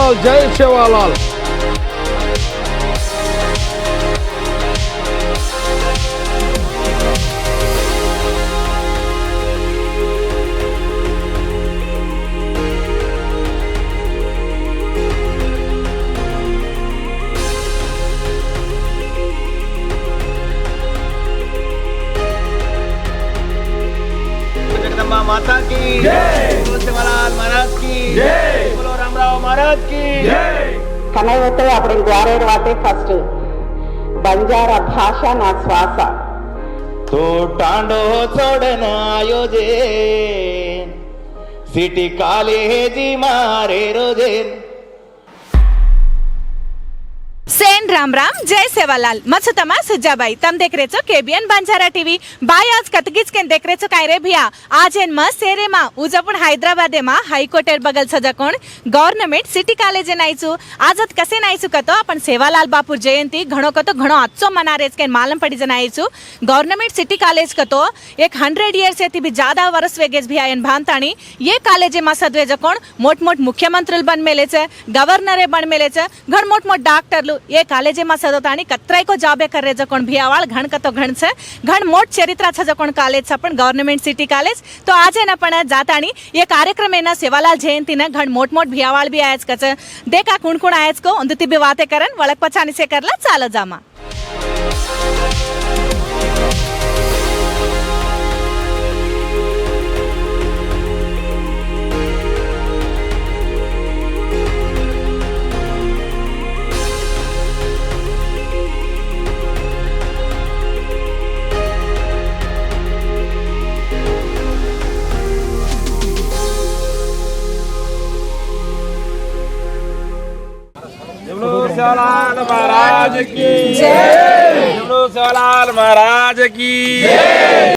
सेवालाल जय सेवालाल। जगदंबा माता की जय, बोलो सेवालाल महाराज की जय, बोलो रामराव महाराज की जय। కనవతే అప్పుడు గ్వారేరు వాటే ఫస్ట్ బంజారా భాష నా శ్వాస तो टांडो चोडन आयोजे सिटी कालेजी मारे रोजेन। सेन राम राम जय सेवालाल मछतमा सुजाबाई तम देख रहे छो केबीएन बंजारा टीवी बाय आज कतगीच के देख रहे छो काय रे भैया आज एन म सेरे मा उजपूर हैदराबाद मा हाईकोर्टर बगल सजकोण गव्हर्नमेंट सिटी कॉलेज नायचू आजत कसे नायचू कतो आपण सेवालाल बापू जयंती घणो कतो घणो आजचो मनारेच के मालम पड़ी जनायचू गव्हर्नमेंट सिटी कॉलेज कतो एक 100 इयर्स से भी ज्यादा वर्ष वेगेज भैया एन भानताणी ये कॉलेज मा सदवे जकोण मोट मोट मुख्यमंत्री बन मेले छे गवर्नरे बन मेले छे घण मोट मोट डॉक्टर ये कॉलेज में सदोतानी कत्राई को जाबे कर रहे जकोण भियावाळ घण कतो घण छे घण मोट चरित्रा छे जकोण कॉलेज पण गवर्नमेंट सिटी कॉलेज तो आज न पण जातानी ये कार्यक्रम एना सेवालाल जयंती ने घण मोट मोट भियावाळ भी आयज कचे देखा कुण कुण आयज को उंदती भी बातें करन वळक पछानी से करला चालो जामा। सेवालाल महाराज की जय, बोलो सेवालाल महाराज की जय।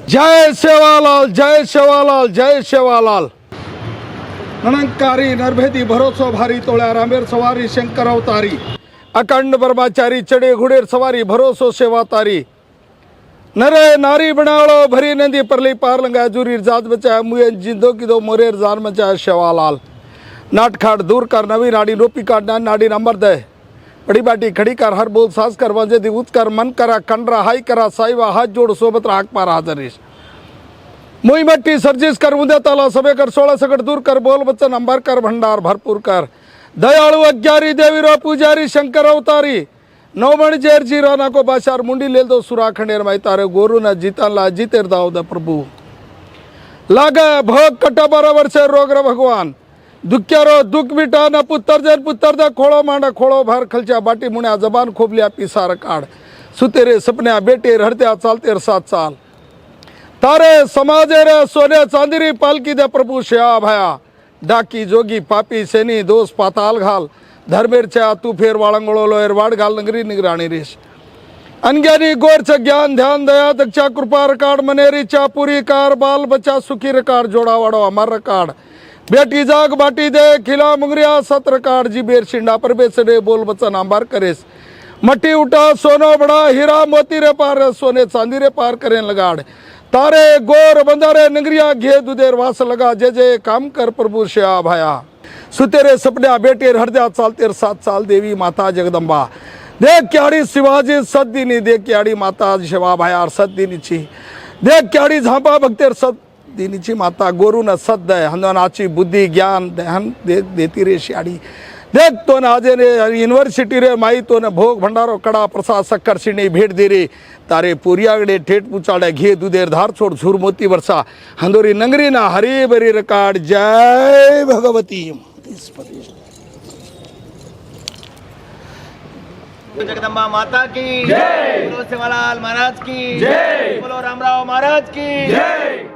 जय सेवालाल जय सेवालाल जय सेवालाल। ननंकारी नरभेदी भरोसो भारी तोळ्या रामेर सवारी शंकर अवतारी अखंड ब्रह्मचारी चढ़े घोड़ेर सवारी भरोसो सेवा तारी नरे नारी बनाड़ो भरी नदी परली पार लंगा जूरी जात बचा मुयन जिंदो की दो मोरेर जान मचा सेवालाल नाट खाट दूर कर नवी नाड़ी रोपी काट नाड़ी नंबर दे बड़ी बाटी खड़ी कर हर बोल सास कर वंजे दी उत कर मन करा कंडरा हाई करा साइवा हाथ जोड़ सोबत राख पार हाजरिश मुई मट्टी सर्जिस कर मुदे ताला सबे कर 16 सकट दूर कर बोल बच्चन अंबर कर भंडार भरपूर कर दयालु अज्ञारी देवी रो पुजारी शंकर अवतारी नवमण जेर जी राना को बाशार मुंडी ले दो सुरा खंडेर माई तारे गोरु न जीतन ला जीतेर दाव द प्रभु लागे भोग कटा बराबर से रोग रे भगवान दुख्यारो दुख मिटा न पुत्र जन पुत्र द खोड़ो मांडा खोड़ो भार खलचा बाटी मुण्या जबान खोबलिया पिसार काड़ सुतेरे सपने बेटे हरत्या चालते 7 साल तारे समाजे रे सोने चांदीरी पालकी दे प्रभु श्या भया डाकी जोगी पापी सेनी दोष पाताल घाल धर्मेरच्या तू फेर वाळंगळो लोयर वाड घाल नगरी निगराणी रेश अनज्ञानी गोरच ज्ञान ध्यान दया दक्षा कृपा रकाड मनेरीच्या पुरी कार बाल बच्चा सुखी रकाड जोड़ा वाड़ो अमर रकाड बेटी जाग बाटी दे खिला मुंगरिया सत रकाड जी बेर शिंडा पर बेसडे बोल बच्चन अंबार करेस मट्टी उठा सोनो बड़ा हीरा मोती रे पार सोने चांदी रे पार करें लगाड़ तारे गोर बंदारे नगरिया घे दुदेर वास लगा जे जे काम कर प्रभु श्या भाया सुतेरे सपन्या बेटे हृदय चालते 7 साल देवी माता जगदंबा देख क्याड़ी शिवाजी सद्दिनी देख क्याड़ी माता शिवा भायार सद्दिनीची देख क्याड़ी झांपा भक्तेर सद्दिनीची माता गोरू न सद हंदनाची बुद्धि ज्ञान दहन देती रे श्याड़ी देख तो न आज रे यूनिवर्सिटी रे माई तो न भोग भंडारो कड़ा प्रसाद शक्कर सिणी भेट दे रे तारे पुरियागड़े ठेठ पुचाड़े घे दुधेर धार छोड़ झूर मोती वर्षा हंदोरी नंगरी ना हरी बरी रकाड जय भगवती। जगदंबा माता की जय, बोलो सेवालाल महाराज की जय, बोलो रामराव महाराज की जय।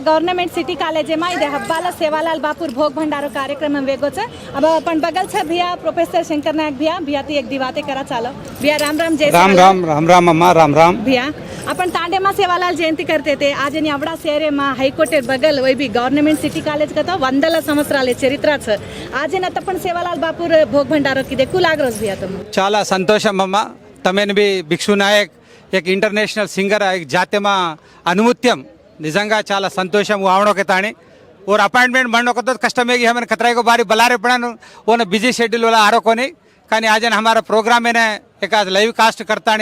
गव्हर्नमेंट सिटी कॉलेजમાં इथे हब्बाला सेवालाल बापूर भोग भंडारो कार्यक्रम वेगो છે अब पण बगल છે भैया प्रोफेसर शंकर नायक भैया ती एक दिवाते करा चालो भैया राम राम जय राम राम राम राम अम्मा राम राम भैया आपण तांडेमा सेवालाल जयंती करते थे आज आवड़ा సేరేమా హైకోర్టు బగల్ వైబి గవర్నమెంట్ సిటీ కాలేజ్ కదా 100 సంవత్సరాల చరిత్ర છે આજે न तपन सेवालाल बापूर भोग भंडारो की देखू लाग रस भैया तुम చాలా సంతోషం అమ్మ తమేను బి భిక్షు నాయక్ एक इंटरनेशनल सिंगर एक जातेमा अनुमुत्यम निजंगा चाला संतोषम आवणो के ताणी और अपॉइंटमेंट मणो को तो कष्टमे की हमें खतरा को बारी बलारे पड़ानु वो न बिजी शेड्यूल वाला आरो कोनी కానీ आज हमारा प्रोग्राम में एक लाइव कास्ट करता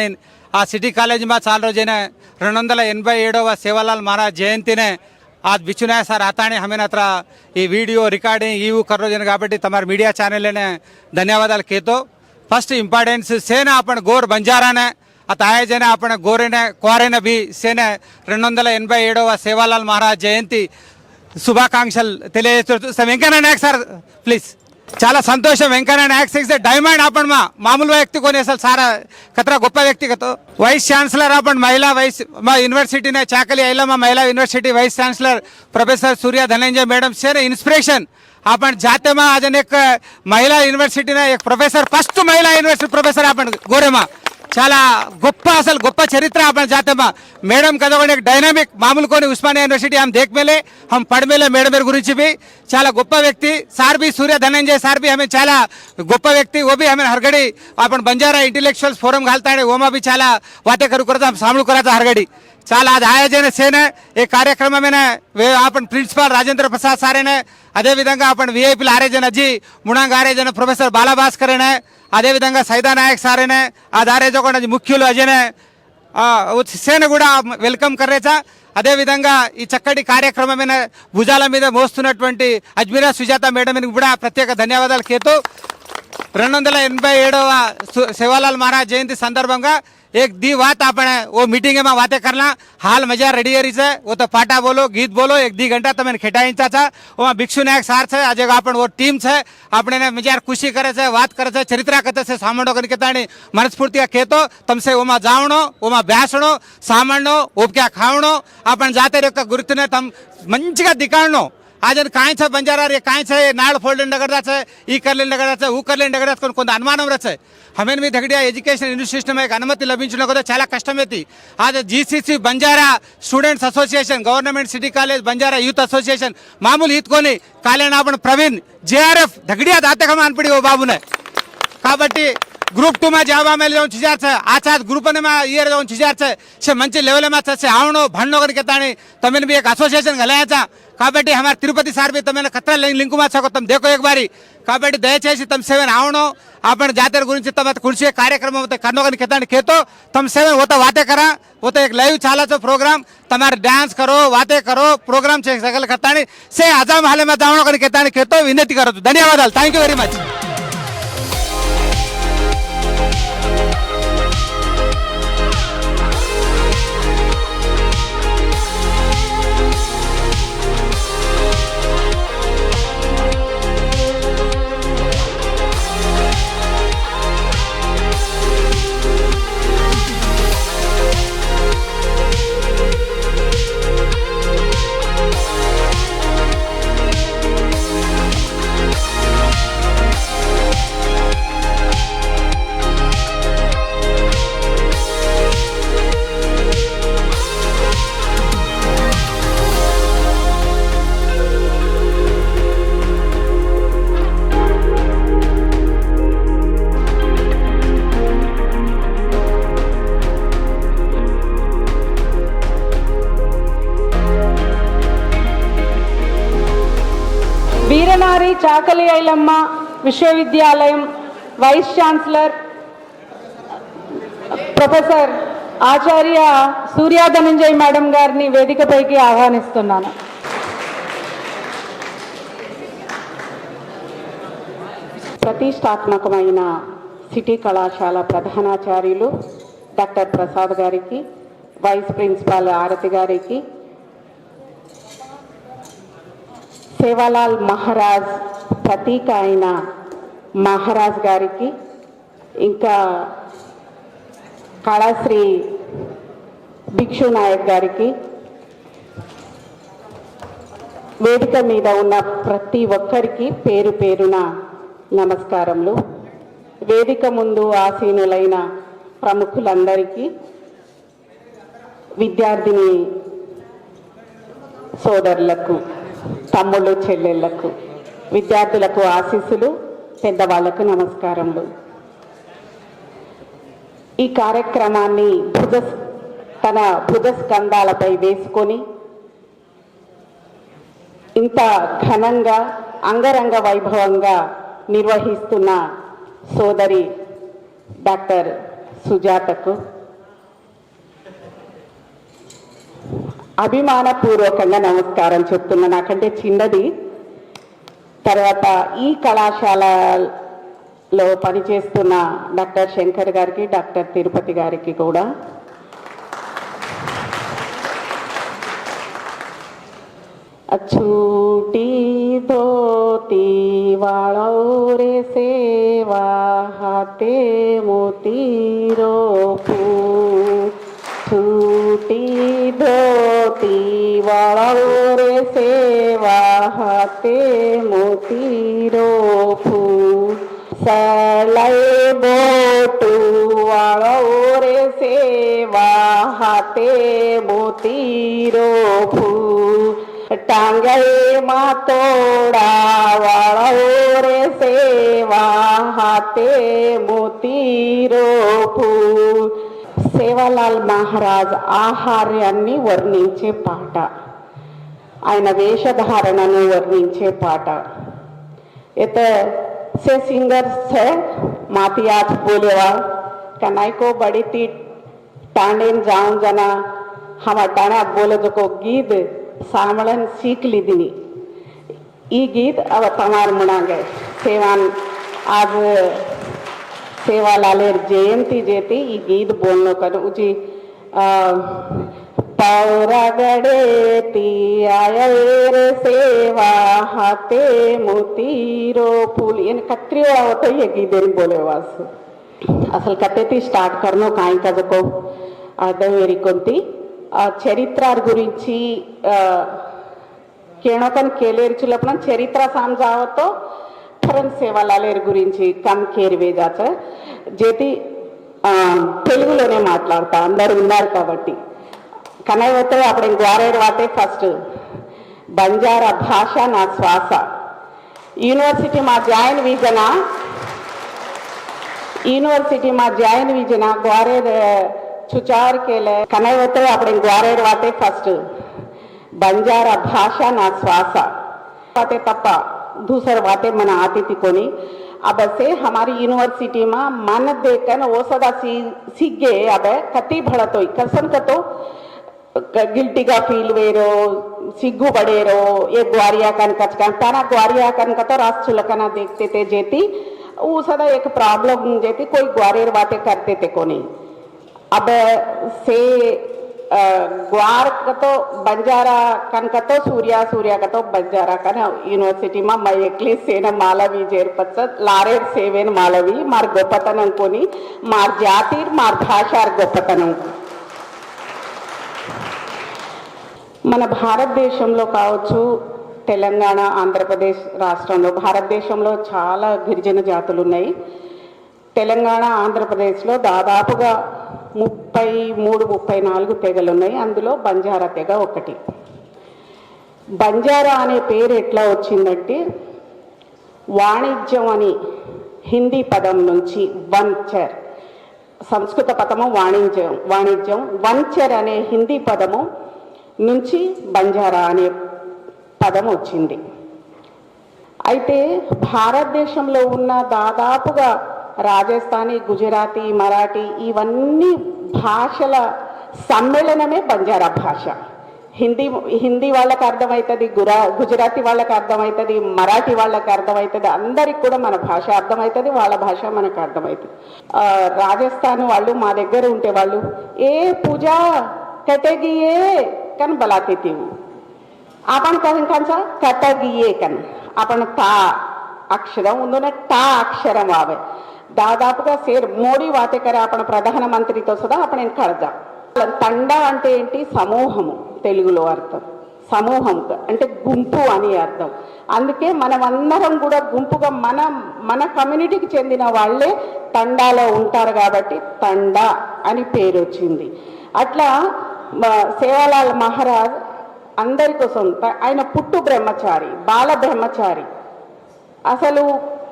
आ सिटी कॉलेज में चाल रोजे 287వ सेवालाल महाराज जयंती ने आज बिच्छुनाय सर आता हमें अत्र ఈ వీడియో రికార్డింగ్ ఇవి కర్రోజन కాబట్టి तमार मीडिया चैनल ने धन्यवाद कहतो फर्स्ट इंपॉर्टेंस सेना अपन गोर बंजारा ने आता आयोजन आपण गोरेने क्वारेने भी सेने 287వ सेवालाल महाराज जयंती శుభాకాంక్షలు తెలియజేస్తూ వెంకన్న నాయక్ సార్ ప్లీజ్ చాలా సంతోషం వెంకన్న నాయక్ సిక్స్ డైమండ్ आपण మామూలు వ్యక్తి कोणी असेल सारा कतरा గొప్ప వ్యక్తిగత వైస్ ఛాన్సలర్ आपण महिला వైస్ మా यूनिवर्सिटी ने चाकली आयला महिला university vice chancellor professor Surya Dhananjay madam से इंस्पिरेशन आपण जाते में आज एक महिला यूनिवर्सिटी ने एक प्रोफेसर फर्स्ट महिला यूनिवर्सिटी प्रोफेसर आपण गोरेमा చాలా గొప్ప అసలు గొప్ప చరిత్ర आपण जाते में मैडम कदा एक डायनामिक मामूल को उस्मानिया यूनिवर्सिटी हम देख मेले हम पढ़ मेले मैडम गुరించి भी చాలా గొప్ప వ్యక్తి సార్ भी सूर्य धनंजय सार भी हमें చాలా గొప్ప వ్యక్తి वो भी हमें हरगड़ी आपण बंजारा इंटेलेक्चुअल्स फोरम घालता है वो में भी చాలా वाटे करू करता हम सामू कराता हरगड़ी చాలా आज आयोजन सेने एक कार्यक्रम में आपण प्रिंसिपल राजेंद्र प्रसाद सारे ने अदे विधंगा आपण वीआईपी आरेजन अजी मुणांग आरेजन प्रोफेसर बालाभास्कर ने अदे विधंगा सैदा नायक सारे ने आज आरेजन मुख्युलु अजय सेने కూడా వెల్కమ్ కరేచా అదే విధంగా ఈ చక్కటి కార్యక్రమమైన భుజాల మీద మోస్తున్నటువంటి అజ్మీరా సుజాత మేడం కూడా ప్రత్యేక ధన్యవాదాలు కేతూ 287వ सेवालाल महाराज जयंती संदर्भंगा एक दी बात आपण वो मीटिंग में बातें करना हाल मजा रेडी है वो तो पाटा बोलो गीत बोलो एक दी घंटा तमें खेटाईचा था वो भिक्षु नायक सार है आज आपण वो टीम है अपने ने मजार खुशी करे है बात करे है चरित्र कथे से सामनो करके मनस्फूर्तिया कहतो तुमसे ओमा जावणो ओमा ब्यासणो सामणो ओपक्या खावणो आपण जाते रे गुरुत ने तम मंचिगा दिखाणो आज काय छे बंजारा रे काय छे नाळ फोल्डन डगरदा छे ई करले डगरदा छे ऊ करले डगरदा छे कोण अनुमानम रचे हमें भी धगड़िया एजुकेशन इन्स्टिट्यूशन में एक अनुमति लभिंचुनको చాలా కష్టమేతి आज GCC Banjara students association government city college Banjara youth association मामूल हित कोनी कालेना आपण प्रवीण जेआरएफ धगड़िया दाते का मानपड़ी वो बाबू ने काबट्टी ग्रुप 2 में जावा में जाऊन चिजार छे आचार ग्रुप ने में ये जाऊन चिजार छे मंచి लेवल में छे आवणो भणनो करके ताणी तमेन भी एक एसोसिएशन गलाया था కాబట్టి हमारे तिरुपति सार भी तमें खतरा लिंक में छको तुम देखो एक बारी కాబట్టి దయచేసి तुम सेवन आवणो आपण जातर गुరించి तम कुर्सी कार्यक्रम होते करनो कन केतान केतो तुम सेवन होता बातें करा वो तो एक लाइव चालाचो प्रोग्राम तमार डांस करो बातें करो प्रोग्राम से सगल करतानी से आजाम हाले में जावणो कन केतान केतो विनती करो धन्यवाद थैंक यू वेरी मच వీరనారి చాకలి ఐలమ్మ విశ్వవిద్యాలయం వైస్ ఛాన్సలర్ ప్రొఫెసర్ ఆచార్య సూర్య ధనంజయ్ మేడం గారిని వేదికపైకి ఆహ్వానిస్తున్నాను. ప్రతిష్టాత్మకమైన సిటీ కళాశాల ప్రధానాచార్యులు డాక్టర్ ప్రసాద్ గారికి, వైస్ ప్రిన్సిపాల్ ఆరతి గారికి, సేవాలాల్ మహారాజ్ ప్రతీక అయిన మహారాజ్ గారికి, ఇంకా కళాశ్రీ భిక్షు నాయక్ గారికి, వేదిక మీద ఉన్న ప్రతి ఒక్కరికి పేరు పేరున నమస్కారములు. వేదిక ముందు ఆసీనులైన ప్రముఖులందరికీ, విద్యార్థిని సోదరులకు, తమ్ముళ్ళు చెల్లెళ్లకు, విద్యార్థులకు ఆశీస్సులు, పెద్దవాళ్లకు నమస్కారములు. ఈ కార్యక్రమాన్ని తన భుజస్కంధాలపై వేసుకొని ఇంత ఘనంగా అంగరంగ వైభవంగా నిర్వహిస్తున్న సోదరి డాక్టర్ సుజాతకు అభిమానపూర్వకంగా నమస్కారం చెప్తున్నా. నాకంటే చిన్నది. తర్వాత ఈ కళాశాలలో పనిచేస్తున్న డాక్టర్ శంకర్ గారికి, డాక్టర్ తిరుపతి గారికి కూడా छूटी धोती वाळो रे सेवा हाते मोती रोपू. छूटी धोती वाळो रे सेवा हाते मोती रोपू. सळै बोटू वाळो रे सेवा हाते मोती रोपू. टांगळे मातोडा वाळो रे सेवा हाते मोती रोपू. సేవాలాల్ మహారాజ్ ఆహార్యాన్ని వర్ణించే పాట, ఆయన వేషధారణను వర్ణించే పాట. అయితే से सिंगर है माती आज बोलेवा कनाई को बड़ी ती टांडेन जाऊं जना हम टाणे बोले जो को गीत सामळन सीख लीदिनी. ई गीत अब तमार मुणागे सेवान आज सेवालालेर जयंती जेती ई गीत बोलनो कर उजी पौरागडे ती आयर सेवा हाते मोतीरो फूल इन कत्री होतो ये गीत बोले वास असल कते ती स्टार्ट करनो काय का जको अदवेरी कोंती చరిత్రార్ గురించి కేణకన్ కేలేర్చులపన చరిత్ర సమజావతో ఫరన్ సేవాలాలేర్ గురించి కమ్ కేర్వే జాచ జేతి తెలుగులోనే మాట్లాడతా అందరూ ఉన్నారు కాబట్టి కనైవతే అప్పుడు గ్వారేర్ వాటే ఫస్ట్ బంజారా భాష నా శ్వాస యూనివర్సిటీ మా జాయిన్ విజన గ్వారేర్ सुचार केले कनाई होते अपने ग्वारेर वाटे फर्स्ट बंजारा भाषा ना श्वासा वाटे तप्पा दूसर वाटे मन आती थी कोनी. अब से हमारी यूनिवर्सिटी में मन देखन वो सदा सीगे अब कति भड़तो कसन कतो गिल्टी का फील वेरो सिग्गू बड़ेरो ये ग्वारिया कन कचकन ताना ग्वारिया कन कतो रास चुलकना देखते थे जेती वो सदा एक प्रॉब्लम जेती कोई ग्वारेर वाटे करते थे कोनी. अब से ग्वार कतो बंजारा कन कतो सूर्या कतो बंजारा कन यूनिवर्सिटी में मैं एकली सेन मालवी जेरपच लारेर सेवेन मालवी मार गोपतनं कोनी मार जातीर मार भाषार गोपतनं. మన భారతదేశంలో కావచ్చు తెలంగాణ ఆంధ్రప్రదేశ్ రాష్ట్రంలో భారతదేశంలో చాలా గిరిజన జాతులు ఉన్నాయి. తెలంగాణ ఆంధ్రప్రదేశ్లో దాదాపుగా 33-34 తెగలు ఉన్నాయి. అందులో బంజారా తెగ ఒకటి. బంజారా అనే పేరు ఎట్లా వచ్చిందంటే వాణిజ్యం అని హిందీ పదం నుంచి వన్చర్ సంస్కృత పదము వాణిజ్యం వన్చర్ అనే హిందీ పదము నుంచి బంజారా అనే పదం వచ్చింది. అయితే భారతదేశంలో ఉన్న దాదాపుగా రాజస్థానీ గుజరాతీ మరాఠీ ఇవన్నీ భాషల సమ్మేళనమే బంజారా భాష. హిందీ వాళ్ళకి అర్థమవుతుంది, గుజరాతీ వాళ్ళకి అర్థమవుతుంది, మరాఠీ వాళ్ళకి అర్థమవుతుంది, అందరికి కూడా మన భాష అర్థమవుతుంది, వాళ్ళ భాష మనకు అర్థమవుతుంది. రాజస్థాన్ వాళ్ళు మా దగ్గర ఉంటే వాళ్ళు ఏ పూజ కటగియే కన్ బలాతే తీవు आपण कंचा कटगिये कन आपण ता अक्षरम उंदोने टा अक्षरम आवे దాదాపుగా సేర్ మోడీ వాటే కరే आपण ప్రధానమంత్రితో సుదా आपण కడదా. తండా అంటే ఏంటి? సమూహము తెలుగులో అర్థం. సమూహం అంటే గుంపు అని అర్థం. అందుకే మనమందరం కూడా గుంపుగా మన కమ్యూనిటీకి చెందిన వాళ్ళే తండాలో ఉంటారు కాబట్టి తండా అని పేరు వచ్చింది. అట్లా సేవాలాల్ మహారాజ్ అందరి కోసం ఆయన పుట్టు బ్రహ్మచారి, బాల బ్రహ్మచారి. అసలు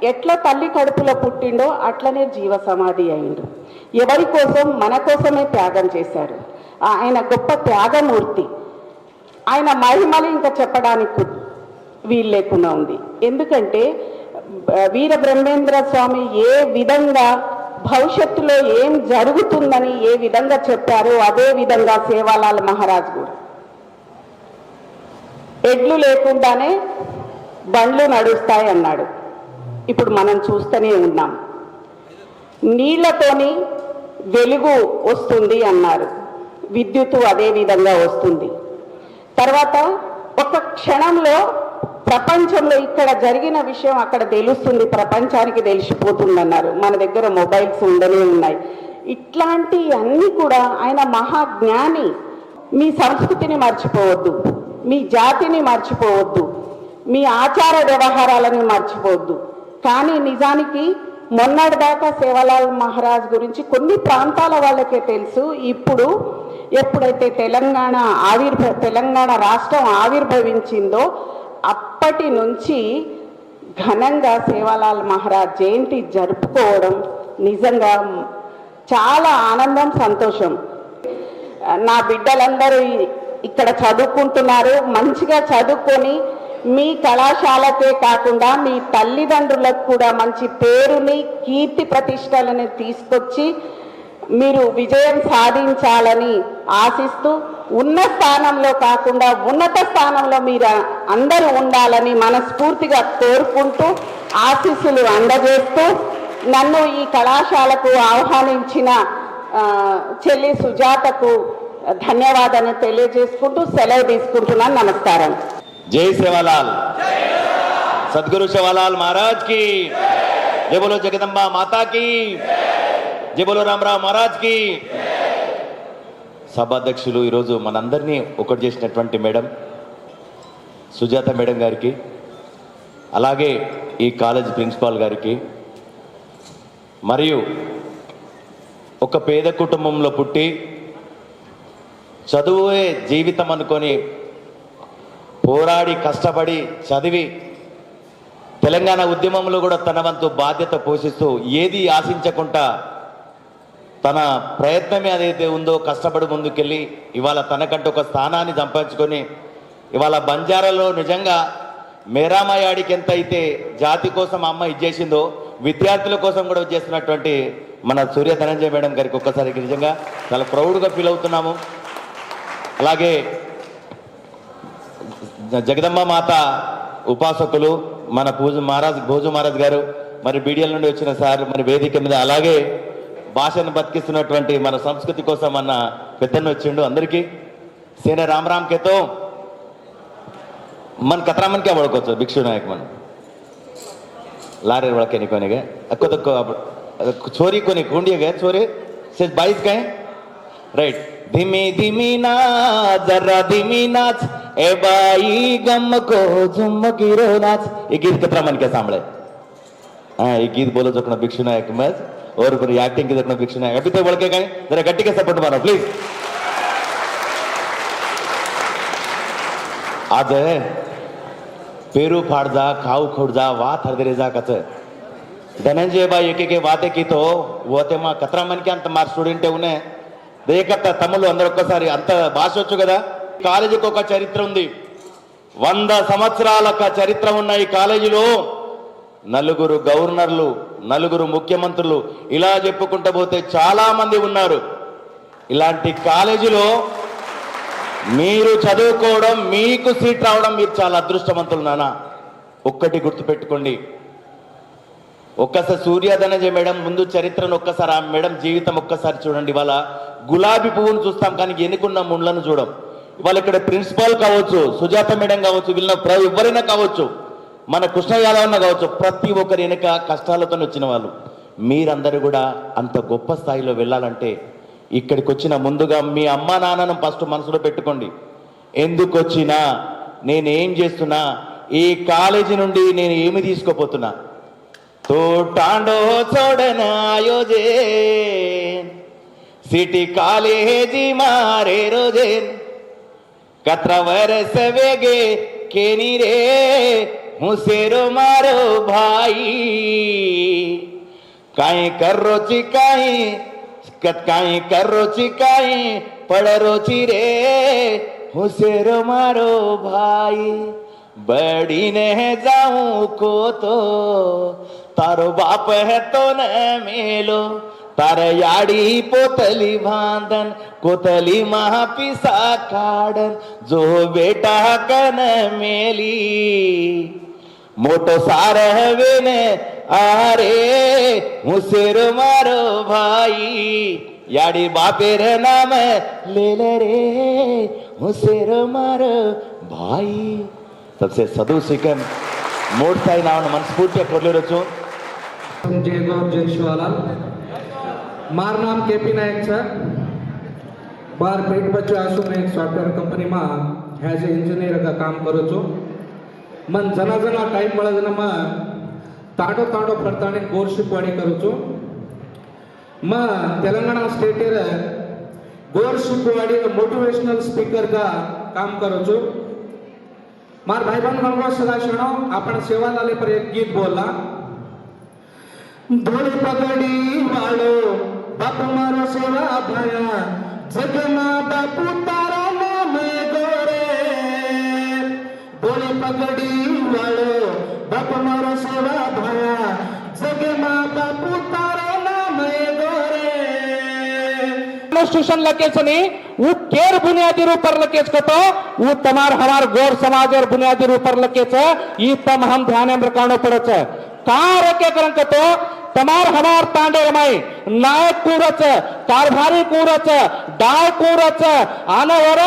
ఎట్లా తల్లి కడుపులో పుట్టిండో అట్లనే జీవ సమాధి అయిండు. ఎవరి కోసం? మన కోసమే త్యాగం చేశారు. ఆయన గొప్ప త్యాగమూర్తి. ఆయన మహిమలు ఇంకా చెప్పడానికి వీలు లేకుండా ఉంది. ఎందుకంటే వీర బ్రహ్మేంద్ర స్వామి ఏ విధంగా భవిష్యత్తులో ఏం జరుగుతుందని ఏ విధంగా చెప్పారో అదే విధంగా సేవాలాల్ మహారాజ్ కూడా ఎడ్లు లేకుండానే బండ్లు నడుస్తాయి అన్నాడు. ఇప్పుడు మనం చూస్తూనే ఉన్నాం. నీళ్లతోని వెలుగు వస్తుంది అన్నారు, విద్యుత్తు అదే విధంగా వస్తుంది. తర్వాత ఒక క్షణంలో ప్రపంచంలో ఇక్కడ జరిగిన విషయం అక్కడ తెలుస్తుంది, ప్రపంచానికి తెలిసిపోతుంది అన్నారు. మన దగ్గర మొబైల్స్ ఉండనే ఉన్నాయి. ఇట్లాంటి అన్నీ కూడా ఆయన మహాజ్ఞాని. మీ సంస్కృతిని మర్చిపోవద్దు, మీ జాతిని మర్చిపోవద్దు, మీ ఆచార వ్యవహారాలను మర్చిపోవద్దు. కానీ నిజానికి మొన్నటిదాకా సేవాలాల్ మహారాజ్ గురించి కొన్ని ప్రాంతాల వాళ్ళకే తెలుసు. ఇప్పుడు ఎప్పుడైతే తెలంగాణ రాష్ట్రం ఆవిర్భవించిందో అప్పటి నుంచి ఘనంగా సేవాలాల్ మహారాజ్ జయంతి జరుపుకోవడం నిజంగా చాలా ఆనందం, సంతోషం. నా బిడ్డలందరూ ఇక్కడ చదువుకుంటున్నారు. మంచిగా చదువుకొని మీ కళాశాలకే కాకుండా మీ తల్లిదండ్రులకు కూడా మంచి పేరుని, కీర్తి ప్రతిష్టలను తీసుకొచ్చి మీరు విజయం సాధించాలని ఆశిస్తూ, ఉన్న స్థానంలో కాకుండా ఉన్నత స్థానంలో మీరు అందరూ ఉండాలని మనస్ఫూర్తిగా కోరుకుంటూ, ఆశీస్సులు అందజేస్తూ, నన్ను ఈ కళాశాలకు ఆహ్వానించిన చెల్లి సుజాతకు ధన్యవాదాలు తెలియజేసుకుంటూ సెలవు తీసుకుంటున్నాను. నమస్కారం. జై సేవాలాల్, సద్గురు సేవాలాల్ మహారాజ్ కి జై, బోలో జగదంబా మాతా కి జై, బోలో రామరావు మహారాజ్ కి. సభాధ్యక్షులు ఈరోజు మనందరినీ ఒకటి చేసినటువంటి మేడం సుజాత మేడం గారికి, అలాగే ఈ కాలేజ్ ప్రిన్సిపాల్ గారికి, మరియు ఒక పేద కుటుంబంలో పుట్టి చదువే జీవితం అనుకొని పోరాడి కష్టపడి చదివి తెలంగాణ ఉద్యమంలో కూడా తన వంతు బాధ్యత పోషిస్తూ ఏది ఆశించకుండా తన ప్రయత్నమే అదైతే ఉందో కష్టపడి ముందుకెళ్ళి ఇవాళ తనకంటూ ఒక స్థానాన్ని సంపాదించుకొని ఇవాళ బంజారాలో నిజంగా మేరామాయాడికి ఎంత అయితే జాతి కోసం అమ్మ ఇచ్చేసిందో విద్యార్థుల కోసం కూడా చేస్తున్నటువంటి మన సూర్య ధనంజయ మేడం గారికి ఒక్కసారికి నిజంగా చాలా ప్రౌడ్గా ఫీల్ అవుతున్నాము. అలాగే జగదంబ మాత ఉపాసకులు మన భోజు మహారాజ్ గారు, మరి బీడిఎల్ నుండి వచ్చిన సార్, మరి వేదిక మీద, అలాగే భాషను బతికిస్తున్నటువంటి మన సంస్కృతి కోసం అన్న పెద్దన్న వచ్చిండు. అందరికీ సేన రామ్ के तो मन कतरा मन क्या बड़को भिक्षु नायक मन लारे बड़के निकोने गए अक्को तो छोरी को नहीं कुंडिया गए छोरे से 22 गए राइट. धीमी धीमी नाच जरा धीमी नाच ए बाई गम को झुम गिरो नाच. ये गीत कतरा मन के सांभळे. हाँ, ये गीत बोलो जो भिक्षु नायक मत और फिर एक्टिंग की जो भिक्षु नायक अभी तो बढ़ के गए. जरा गट्टी के सपोर्ट मारो प्लीज. आज पेरू फाड़ जा खाऊ खोड़ जा वात हरदरे जा कच धनंजय बाई एक वाते की तो वो तेमा कतरा मन के अंत मार स्टूडेंट उन्हें దేకత్త తమ్ముళ్ళు అందరూ ఒక్కసారి అంత భాష వచ్చు కదా. కాలేజీకి ఒక చరిత్ర ఉంది, 100 సంవత్సరాల చరిత్ర ఉన్న ఈ కాలేజీలో 4 గవర్నర్లు, 4 ముఖ్యమంత్రులు, ఇలా చెప్పుకుంటూ పోతే చాలా మంది ఉన్నారు. ఇలాంటి కాలేజీలో మీరు చదువుకోవడం, మీకు సీట్ రావడం, మీరు చాలా అదృష్టవంతులు నాన్న. ఒక్కటి గుర్తుపెట్టుకోండి, ఒక్కసారి సూర్యధనజయ మేడం ముందు చరిత్రను ఒక్కసారి, ఆ మేడం జీవితం ఒక్కసారి చూడండి. ఇవాళ గులాబీ పువ్వును చూస్తాం కానీ ఎన్నుకున్న ముండ్లను చూడం. ఇవాళ ఇక్కడ ప్రిన్సిపాల్ కావచ్చు, సుజాత మేడం కావచ్చు, వీళ్ళ ఎవరైనా కావచ్చు, మన కృష్ణ యాదవ్ కావచ్చు, ప్రతి ఒక్కరి వెనుక కష్టాలతో వచ్చిన వాళ్ళు. మీరందరూ కూడా అంత గొప్ప స్థాయిలో వెళ్ళాలంటే ఇక్కడికి వచ్చిన ముందుగా మీ అమ్మా నాన్నను ఫస్ట్ మనసులో పెట్టుకోండి. ఎందుకు వచ్చినా నేనేం చేస్తున్నా, ఈ కాలేజీ నుండి నేను ఏమి తీసుకోపోతున్నా. तो टांडो छोड़ना आयोजे सिटी कॉलेजी मारे रोजे कतरा वर्ष वेगे केनी रे हुसेरो मारो भाई काई कर रोची काई कर रोची काई पड़ रोची रे हुसेरो मारो भाई बड़ी ने जाऊं को तो तारो बाप है तो न मेलो तार याडी पोतली बांधन कोतली महापिसा काढन जो बेटा कन मेली मोटो सार हवेने आरे मुसेर मारो भाई याडी बापेर नाम लेल रे मुसेर मारो भाई सबसे सदु सिकन मोड साई नावनं मनस्फूर्तिया कोरलेलो छूं. जय गौर जय शिवालाल. मार नाम केपी नायक सर. बार पेट बच्चो आसू मैं एक सॉफ्टवेयर कंपनी में एज ए इंजीनियर का काम करो छो. मन जना जना टाइम મળે છે માં તાડો તાડો ફરતાને કોર્સ શીખવાડી કરું છું. માં तेलंगाना स्टेट रे गोर शिकवाड़ी मोटिवेशनल स्पीकर का काम करो छो. मार भाई बहन गणगोर सदा शरणो आपण सेवालाले पर एक गीत बोला. धोड़ी पगड़ी वालो बाप मारो सेवा भया जगमा बापू तारा नाम गोरे. धोड़ी पगड़ी वालो बाप मारो सेवा भया जगमा बापू तारा नाम गोरे. कॉन्स्टिट्यूशन लकेच नहीं वो केर बुनियादी रूप पर लकेच कतो वो तमार हमार गौर समाज और बुनियादी रूप पर लकेच ये तम हम ध्यान में रखना पड़े छे. कहाँ रखे करन कतो तमार हमार तांडे रमाई नायक कूरच कारभारी कूरच डाव कूरच आनवर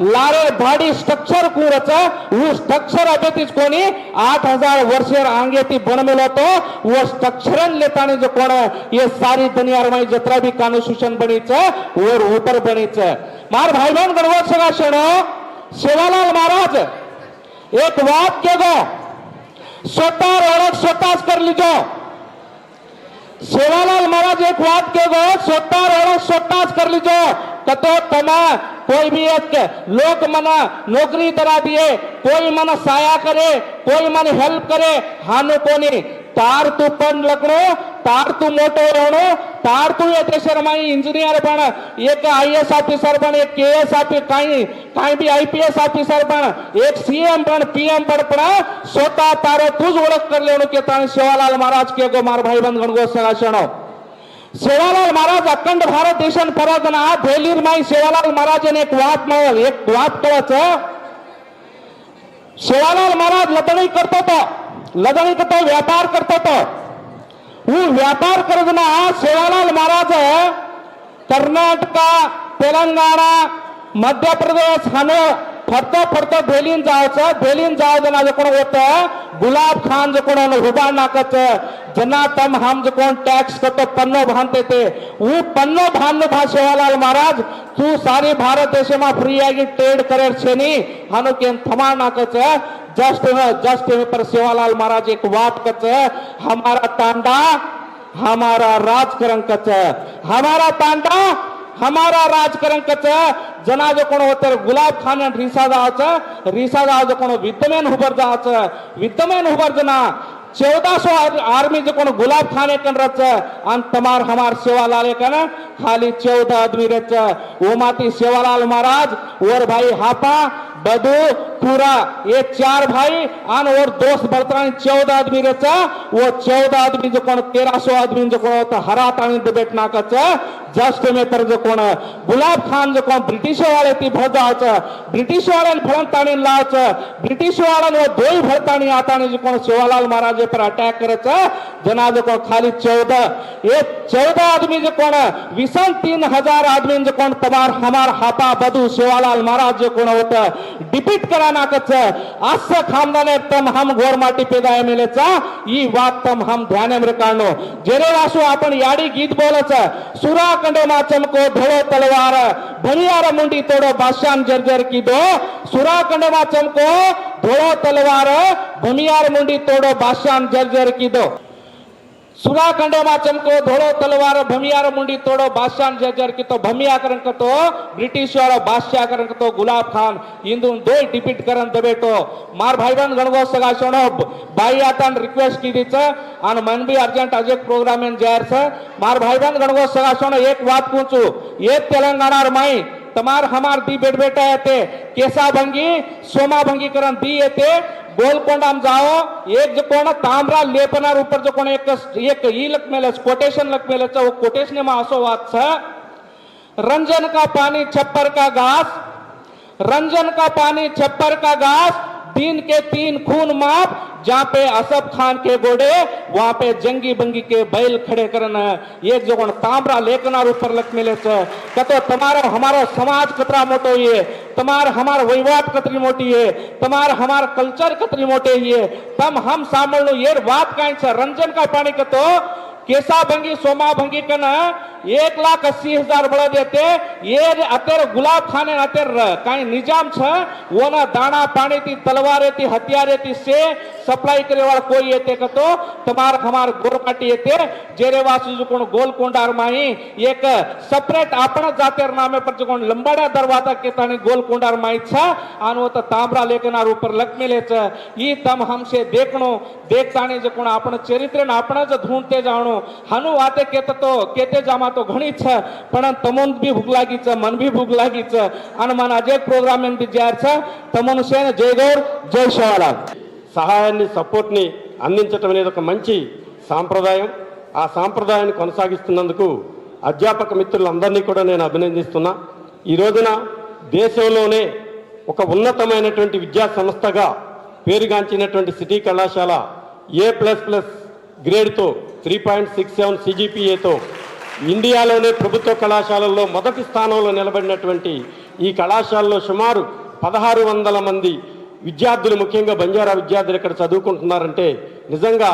लारे भाडी स्ट्रक्चर कूरच वो स्ट्रक्चर अभेतीच कोणी 8000 वर्षेर आंगेती बनमेलो तो वो स्ट्रक्चरन लेतानी जो कोण ये सारी दुनिया रमाई जत्रा भी कॉन्स्टिट्यूशन बनी छे और ऊपर बनी छे. मार भाई बहन गणगोर सगा शरणो सेवालाल महाराज एक बात के गो स्वतः ओळख स्वतःच कर लीजो. सेवालाल महाराज एक बात के गो स्वतः ओळख स्वतःच कर लीजो. कतो तमा कोई भी एक लोग मना नौकरी दरा दिए कोई मना साया करे कोई मन हेल्प करे हानु कोनी तार तू पण लग्नो तार तू मोटो रहणो तार तू ये देशरमाई इंजिनियर पण एक आईएएस ऑफिसर पण एक केएस ऑफिसर काही भी आईपीएस ऑफिसर पण एक सीएम पण पीएम पण स्वतः तारो तूच ओळख कर लेवणो के ताणी सेवालाल महाराज के गो मार भाई बंद गणगोर सगा शरणो. सेवालाल महाराज अखंड भारत देशन परजना भेलीर माई सेवालाल महाराज ने एक वात कळच. सेवालाल महाराज लदणी करतो व्यापार करतो तो वो व्यापार करजना सेवालाल महाराज कर्नाटक तेलंगाणा मध्य प्रदेश हानो फरतो फरतो भेलीन जाव जना जो कोण होत गुलाब खान जो कोण हुबा नाकच जना तम हम जो कोण टैक्स करतो पन्नो भानते ते वो पन्नो भान भा सेवालाल महाराज तू सारी भारत देश में फ्री आगी ट्रेड करे छे नी हानो केन थमा नाकच. जस्ट पर सेवालाल महाराज एक बात कच हमारा तांडा हमारा राजकरण कच हमारा तांडा हमारा राजकरण कच. जना जो कोण होते गुलाब खान रिसा जाव जो कोण विद्यमान हुबर जना 1400 आर्मी जो कोण गुलाब खान कन रच अन तमार हमार सेवालाल कन खाली 14 आदमी रच. वो माती सेवालाल महाराज और भाई हापा बदू पूरा ये 4 भाई आन और दोस्त बर्तरानी 14 आदमी रचा. वो 14 आदमी जो कोण 1300 आदमी जो कोण होता हरातानी दबेट नाकच. जस्ट में तर जो कोण गुलाब खान जो कोण ब्रिटिश वाले ती भरदाच ब्रिटिश वाले फळंतानी लाच ब्रिटिश वाले वो दोई भरतानी आतानी जो कोण सेवालाल महाराज पर अटैक करच. जना जो कोण खाली 14 आदमी जो कोण 3000 आदमी जो कोण तमार हमार हापा बदू सेवालाल महाराज जो कोण होता डिपीट करानाकच असं खामदाने तम हम गोरमाटी पेदा एमएलएचा ही वात तम हम ध्यानेमध्ये काढणो जेरे वासू आपण याडी गीत बोलच सुरा कंडोमा चमको धोळो तलवार भरियार मुंडी तोडो बादशान जर्जर की दो सुरा कंडोमा चमको धोळो तलवार भमियार मुंडी तोडो बादशान जर्जर की दो सुरा कंडेमा चमको धोड़ो तलवार भमियार मुंडी तोड़ो बादशाह जर्जर की तो भमिया करन तो ब्रिटिश और बादशाह करन तो गुलाब खान इंदु दो डिपीट करन दबेटो मार भाईबंद गणगो सगा सोनो बाई आतान रिक्वेस्ट की दी आन मन भी अर्जेंट अजय प्रोग्राम में जाहिर से मार भाईबंद गणगो सगा सोनो एक बात पूछू ये तेलंगाना माई तमार हमार दी बेट बेटा येते केसा भंगी सोमा भंगी करन दी येते गोलकोंडाम जाओ एक जो कोण तांबरा लेपनार ऊपर जो कोण एक ई लक मेलस कोटेशन लक मेलस वो कोटेशन में असो वात छ रंजन का पानी छप्पर का घास रंजन का पानी छप्पर का घास दिन के 3 खून माप जहाँ पे असफ खान के घोड़े वहां पे जंगी बंगी के बैल खड़े करना एक जो तांबरा लेकनार ऊपर लक मिले कतो तुम्हारा हमारा समाज कतरा मोटो ये तुम्हार हमार वहीवाट कतरी मोटी है तुम्हार हमार कल्चर कतरी मोटे ये तम हम सामलो ये बात काई छ रंजन का पानी कतो केसा भंगी सोमा भंगी कन 1,80,000 बड़ा देते ये अतेर गुलाब खाने अतेर काई निजाम छ वो ना दाना पानी थी तलवार थी हथियार थी से सप्लाई करे वाला कोई येते कतो तमार हमार गोरपाटी येते जेरे वासु जो कोण गोलकोंडार माई एक सेपरेट आपण जातेर नामे पर जो कोण लंबाड़ा दरवाजा के तानी गोलकोंडार माई छ आनो त तांबरा लेकनार ऊपर लकमेले छ ई तम हमसे देखणो देखतानी जो कोण आपण चरित्र न आपण ज ढूंढते जाणो हनु वाते केते जामा तो घणी छ पण तमोन भी भूख लागी छ मन भी भूख लागी छ अन मन अजय प्रोग्राम में भी जाहिर छ तमोन सेन जय गौर जय शिवालाल సహాయాన్ని సపోర్ట్ని అందించడం అనేది ఒక మంచి సాంప్రదాయం. ఆ సాంప్రదాయాన్ని కొనసాగిస్తున్నందుకు అధ్యాపక మిత్రులందరినీ కూడా నేను అభినందిస్తున్నా. ఈ రోజున దేశంలోనే ఒక ఉన్నతమైనటువంటి విద్యా సంస్థగా పేరుగాంచినటువంటి సిటీ కళాశాల A++ గ్రేడ్తో 3.67 CGPAతో ఇండియాలోనే ప్రభుత్వ కళాశాలల్లో మొదటి స్థానంలో నిలబడినటువంటి ఈ కళాశాలలో సుమారు 1600 మంది విద్యార్థులు ముఖ్యంగా బంజారా విద్యార్థులు ఇక్కడ చదువుకుంటున్నారంటే నిజంగా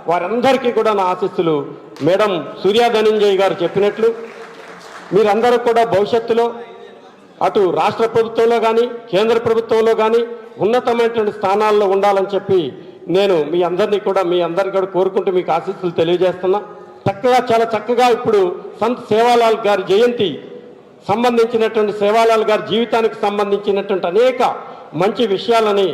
వారందరికీ కూడా నా ఆశీస్సులు. మేడం సూర్య ధనంజయ్ గారు చెప్పినట్లు మీరందరూ కూడా భవిష్యత్తులో అటు రాష్ట్ర ప్రభుత్వంలో కానీ కేంద్ర ప్రభుత్వంలో కానీ ఉన్నతమైనటువంటి స్థానాల్లో ఉండాలని చెప్పి నేను మీ అందరినీ కూడా కోరుకుంటూ మీకు ఆశీస్సులు తెలియజేస్తున్నా. చాలా చక్కగా ఇప్పుడు సంత్ సేవాలాల్ గారి జయంతి సంబంధించినటువంటి సేవాలాల్ గారి జీవితానికి సంబంధించినటువంటి అనేక మంచి విషయాలని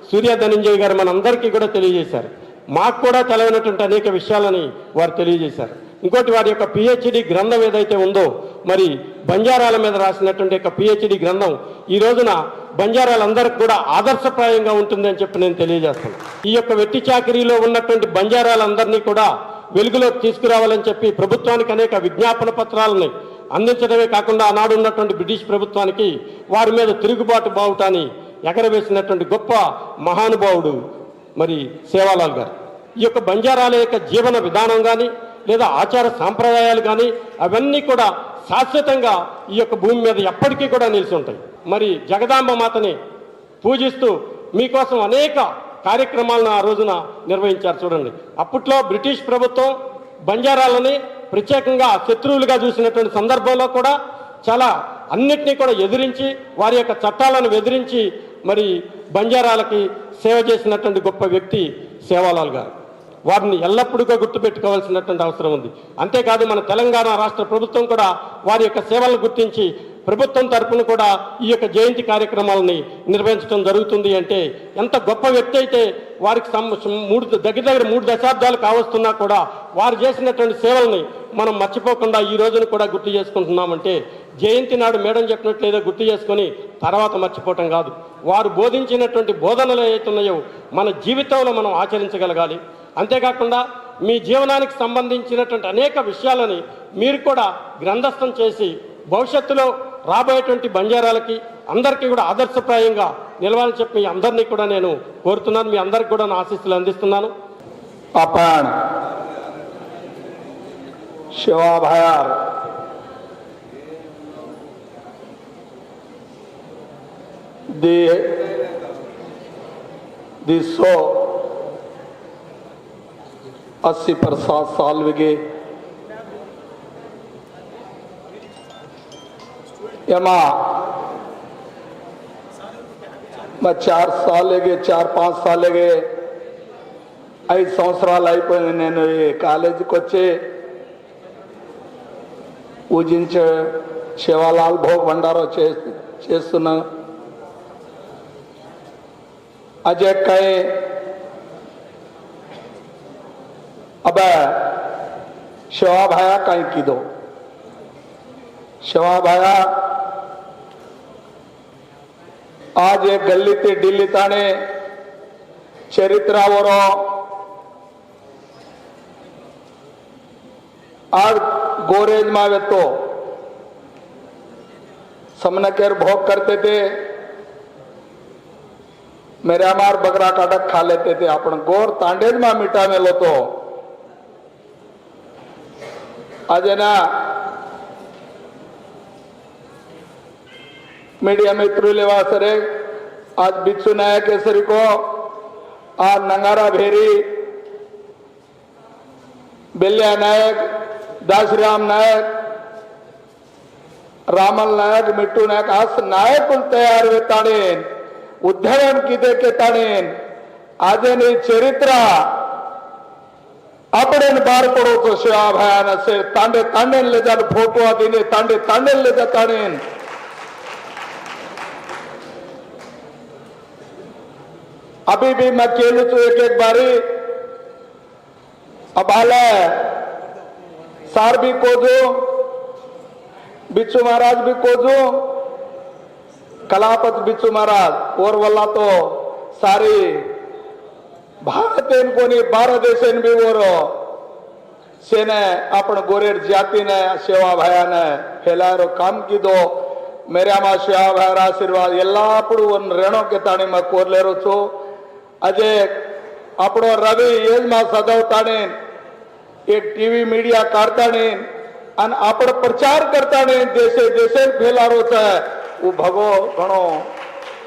సూర్య ధనంజయ్ గారు మనందరికీ కూడా తెలియజేశారు. మాకు కూడా తెలవనటువంటి అనేక విషయాలని వారు తెలియజేశారు. ఇంకోటి వారి యొక్క PhD గ్రంథం ఏదైతే ఉందో మరి బంజారాల మీద రాసినటువంటి యొక్క PhD గ్రంథం ఈ రోజున బంజారాలందరికీ కూడా ఆదర్శప్రాయంగా ఉంటుందని చెప్పి నేను తెలియజేస్తాను. ఈ యొక్క వెట్టి చాకిరీలో ఉన్నటువంటి బంజారాలందరినీ కూడా వెలుగులోకి తీసుకురావాలని చెప్పి ప్రభుత్వానికి అనేక విజ్ఞాపన పత్రాలని అందించడమే కాకుండా ఆనాడు ఉన్నటువంటి బ్రిటిష్ ప్రభుత్వానికి వారి మీద తిరుగుబాటు బావుటాన్ని ఎగరవేసినటువంటి గొప్ప మహానుభావుడు మరి సేవాలాల్ గారు. ఈ యొక్క బంజారాల యొక్క జీవన విధానం కానీ లేదా ఆచార సాంప్రదాయాలు కానీ అవన్నీ కూడా శాశ్వతంగా ఈ యొక్క భూమి మీద ఎప్పటికీ కూడా నిలిచి ఉంటాయి. మరి జగదాంబ మాతని పూజిస్తూ మీకోసం అనేక కార్యక్రమాలను ఆ రోజున నిర్వహించారు. చూడండి, అప్పట్లో బ్రిటిష్ ప్రభుత్వం బంజారాలని ప్రత్యేకంగా శత్రువులుగా చూసినటువంటి సందర్భంలో కూడా చాలా అన్నిటినీ కూడా ఎదిరించి వారి యొక్క చట్టాలను ఎదిరించి మరి బంజారాలకి సేవ చేసినటువంటి గొప్ప వ్యక్తి సేవాలాల్ గారు. వారిని ఎల్లప్పుడూ గుర్తుపెట్టుకోవాల్సినటువంటి అవసరం ఉంది. అంతేకాదు మన తెలంగాణ రాష్ట్ర ప్రభుత్వం కూడా వారి యొక్క సేవలను గుర్తించి ప్రభుత్వం తరపున కూడా ఈ యొక్క జయంతి కార్యక్రమాలని నిర్వహించడం జరుగుతుంది. అంటే ఎంత గొప్ప వ్యక్తి అయితే వారికి దగ్గర 3 దశాబ్దాలు కావస్తున్నా కూడా వారు చేసినటువంటి సేవల్ని మనం మర్చిపోకుండా ఈ రోజును కూడా గుర్తు చేసుకుంటున్నామంటే జయంతి నాడు మేడం చెప్పినట్లు ఏదో గుర్తు చేసుకొని తర్వాత మర్చిపోవటం కాదు. వారు బోధించినటువంటి బోధనలు ఏవైతున్నాయో మన జీవితంలో మనం ఆచరించగలగాలి. అంతేకాకుండా మీ జీవనానికి సంబంధించినటువంటి అనేక విషయాలని మీరు కూడా గ్రంథస్థం చేసి భవిష్యత్తులో రాబోయేటువంటి బంజారాలకి అందరికీ కూడా ఆదర్శప్రాయంగా నిలవాలని చెప్పి మీ అందరినీ కూడా నేను కోరుతున్నాను. మీ అందరికీ కూడా నా ఆశీస్సులు అందిస్తున్నాను. आपण शिवाभायार दे 280 पर 7 साल विगे एमा 4 साल 4-5 साल 5 సంవత్సరాలు అయిపోయింది నేను ఈ కాలేజీకి వచ్చి పూజించే శివలాల్ భోగ్ భండారా చేస్తున్నా अजय कहे अब शिवा भाया कहीं की दो शिवा भाया आज एक गल्ली ते दिल्ली ताने चरित्रावर आज गोरेज मावे तो समनकेर भोग करते थे मेरे हमार बकरा काटक खा लेते थे अपन गोर तांडेज में मीठा मेलो तो आज है ना मीडिया में इतरू लेवा सरे आज बिच्छू नायक केसरी को आज नंगारा भेरी बेल्या नायक दासराम नायक रामल नायक मिट्टू नायक आज नायक तयार वेताने उद्धरण किदे के ताणेन आजनी चरित्र आपण बार पडो तो शिवा भयान असे तांडे तांडेन ले जान फोटो आदीने तांडे तांडेन ले जाताणेन अभी भी मैं केलू तो एक बारी अब आला सार भी कोजो बिच्छू महाराज भी कोजो कलापत बिच्छू महाराज और वल्ला तो सारी भारतेन कोणी 12 देशेन भी वरो सेने आपण गोरेर जाती ने सेवा भायाने फैलारो काम की दो मेरे आमा सेवा भायर आशीर्वाद एल्ला आपडू वन रेणो के ताणी में कोरलेरो छो अजे आपडो रवि एज में सदवताणे एक टीवी मीडिया काढताणे अन आपण प्रचार करताणे देशे देशे फैलारो छे वो भगो घणो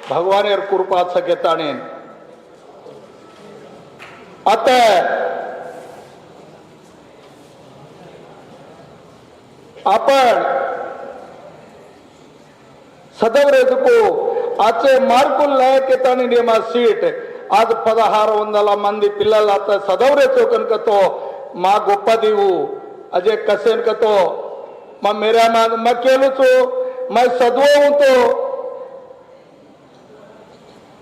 भगवान कृपा सकेताणे आता आपण సదవరేదుకు ఆచే మార్కులు లేకెతాని నియమ సీట్ आज 1600 మంది పిల్లలు అత సదవరేతో కనుకతో మా గొప్పదివు అజే కసేన్ కతో మా మేరా మా కేలుచు मैं सदवो हूं तो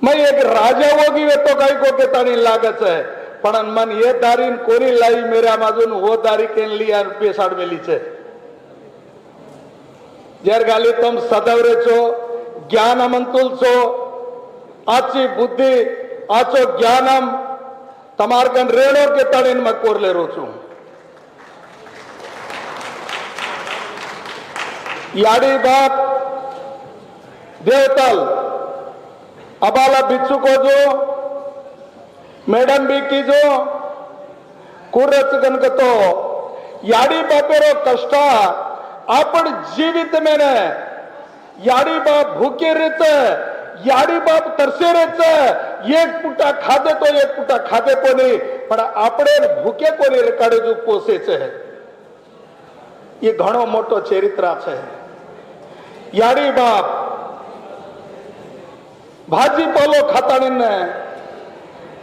मैं एक राजा होगी वे तो काही को केतानी लागत है पण मन ये दारीन कोरी लाई मेरा माजून वो दारी केन लिया पेसाड मेली छे जर गाली तुम सदवरे छो ज्ञानमंतुल छो आची बुद्धि आचो ज्ञानम तमार कन रेणो केतानी मैं कोरले रो छू याडी बाप देवतल अबाला बिच्छू को जो मैडम भी की जो कुर्रच गणक तो याडी बापेरो कष्ट आपण जीवित मेने याडी बाप भूखे रहते याडी बाप तरसे रहते एक पुटा खादे तो एक पुटा खादे कोणी पण आपणे भूखे कोणी रेकाडे जो पोसे छे ये घणो मोटो चरित्र छे याडी बाप भाजीपालो खातानी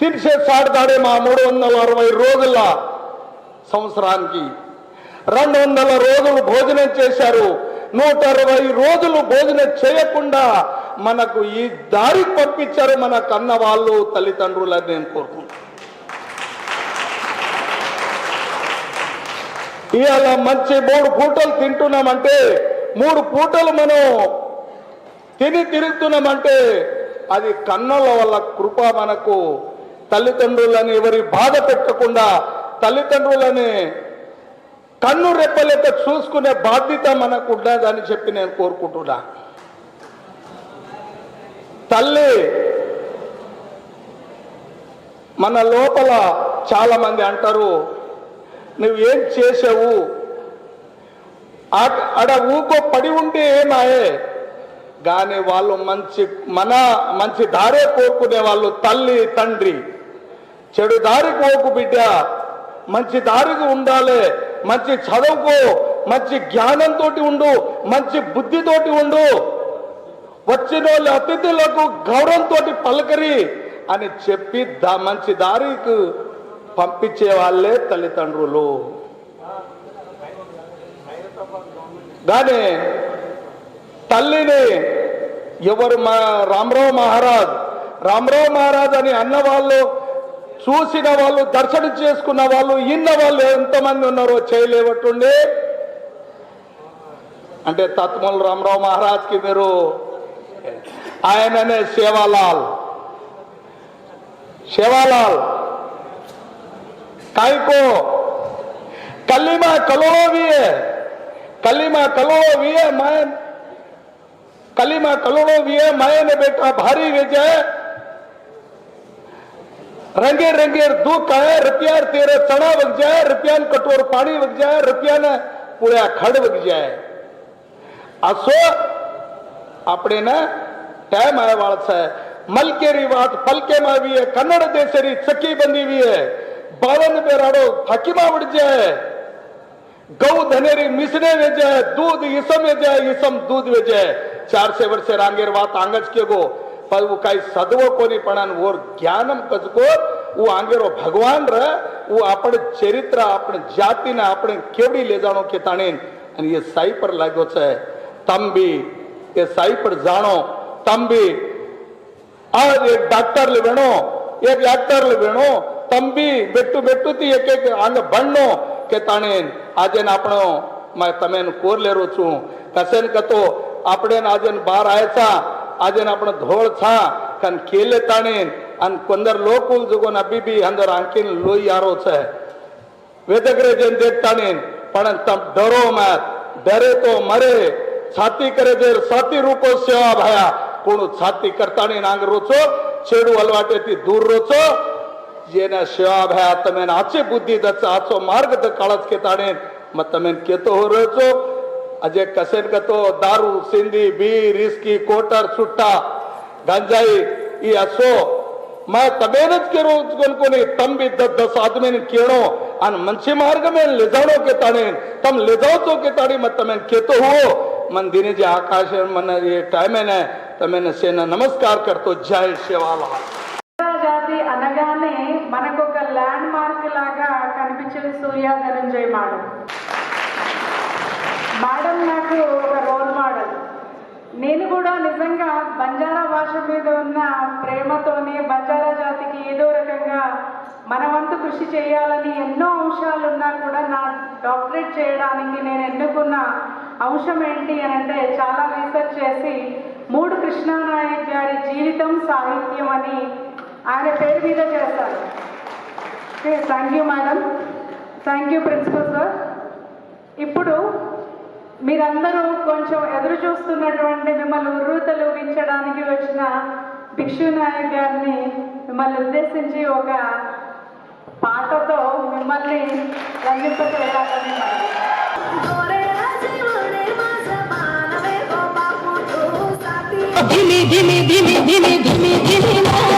360 दाडे मा 360 రోజుల సంవత్సరానికి 200 రోజులు భోజనం చేశారు 160 రోజులు భోజనం చేయకుండా మనకు ఈ దారి పంపించారు మన కన్న వాళ్ళు తల్లిదండ్రులని నేను కోరుకుంటున్నాను ఇయాల మంచి 3 పూటలు తింటున్నామంటే 3 పూటలు మనం తిని తిరుగుతున్నామంటే అది కన్నుల వల్ల కృప మనకు తల్లిదండ్రులని ఎవరి బాధ పెట్టకుండా తల్లిదండ్రులని కన్ను రెప్పలేక చూసుకునే బాధ్యత మనకు ఉండదని చెప్పి నేను కోరుకుంటున్నా తల్లి మన లోపల చాలా మంది అంటారు నువ్వేం చేసావు ఆడ ఊకో పడి ఉంటే ఏమాయే కానీ వాళ్ళు మంచి దారే కోరుకునే వాళ్ళు తల్లి తండ్రి. చెడు దారికి పోకు బిడ్డ, మంచి దారికి ఉండాలి, మంచి చదువుకో, మంచి జ్ఞానంతో ఉండు, మంచి బుద్ధితోటి ఉండు, వచ్చిన వాళ్ళ అతిథులకు గౌరవంతో పలకరి అని చెప్పి మంచి దారికి పంపించే వాళ్ళే తల్లిదండ్రులు. కానీ తల్లిని ఎవరు రామరావు మహారాజ్ అని అన్న వాళ్ళు, చూసిన వాళ్ళు, దర్శనం చేసుకున్న వాళ్ళు, ఇన్న వాళ్ళు ఎంతమంది ఉన్నారో చేయలేవట్టుండి. అంటే తత్మూల రామరావు మహారాజ్కి మీరు ఆయననే సేవాలాల్ कायको कलीमा कलोड़ो भी है, कलीमा कलोड़ो भी है माए ने बेटा भारी विजय रंगे रंगे दुख है रुपया तेरे चना वग जाए, रुपया कटोर पानी वग जाए, रुपया ने पूरा खड़ वग जाए. असो अपने ने टाइम आया वाला है. मलकेरी बात पलके में भी है, कन्नड़ देशरी चक्की बंदी भी है, बावन बेराड़ो हकीमा उड़ जाए, गौ धनेरी मिसने वे जाए, दूध इसम वे जाए, इसम दूध वे जाए. 400 वर्ष रांगेर बात आंगज के गो पर वो कई सदवो को नहीं पढ़ान वो ज्ञानम कजको वो आंगेरो भगवान रह वो अपने चरित्र अपने जाति ने अपने केवड़ी ले जानो के ताने ये साई पर लागो छे. तम भी ये साई पर जानो, तम भी आज एक डॉक्टर ले बनो, एक एक्टर ले बनो, तम भी बेटू थी एक आंग बनो के ताने आज आपणो मैं तमेन कोर ले रो छू कसेन कतो આપણે આજે બહાર આયા છા, આજે આપણે ધોળ છા કન કેલે તાણે અન 15 લોકો જોગોન અબી બી અંદર આંકીન લોહી આરો છે વેદગરે જેન દેખતાને પણ તમ ડરો મત, ડરે તો મરે, છાતી કરે જે સાતી રૂપો સેવા ભાયા કોણ છાતી કરતાને નાંગ રોચો છેડુ અલવાટેથી દૂર રોચો જેના સેવા ભાયા તમે આચે બુદ્ધિ દચ આચો માર્ગ દ કાળજ કે તાણે મત તમે કેતો હો રોચો. अजय कसेन का तो दारू सिंधी बीर इसकी कोटर सुट्टा गंजाई ये असो मैं तबेनत के रोज को नहीं तम भी 10 आदमी ने केड़ो अन मंची मार्ग में ले जाओ के ताने तम ले जाओ तो के ताड़ी मत तमें केतो हो मन दिने जे आकाश मन ये टाइम है तमें सेना नमस्कार करतो जय शिवाला. జాతి అనగానే మనకు ఒక ల్యాండ్ మార్క్ లాగా కనిపించేది సూర్య ధనంజయ్ మేడం నాకు ఒక రోల్ మోడల్. నేను కూడా నిజంగా బంజారా భాష మీద ఉన్న ప్రేమతోనే బంజారా జాతికి ఏదో రకంగా మన వంతు కృషి చేయాలని ఎన్నో అంశాలు ఉన్నా కూడా నా డాక్టరేట్ చేయడానికి నేను ఎన్నుకున్న అంశం ఏంటి అని అంటే చాలా రీసెర్చ్ చేసి 3 కృష్ణానాయక్ గారి జీవితం సాహిత్యం అని ఆయన పేరు మీద చేశారు. Thank you madam, thank you principal sir. ఇప్పుడు మీరందరూ కొంచెం ఎదురు చూస్తున్నటువంటి మిమ్మల్ని ఉర్రూతలూగించడానికి వచ్చిన భిక్షు నాయక్ గారిని మిమ్మల్ని ఉద్దేశించి ఒక పాటతో మిమ్మల్ని రంజింపచేయాలని धिमी धिमी धिमी धिमी धिमी धिमी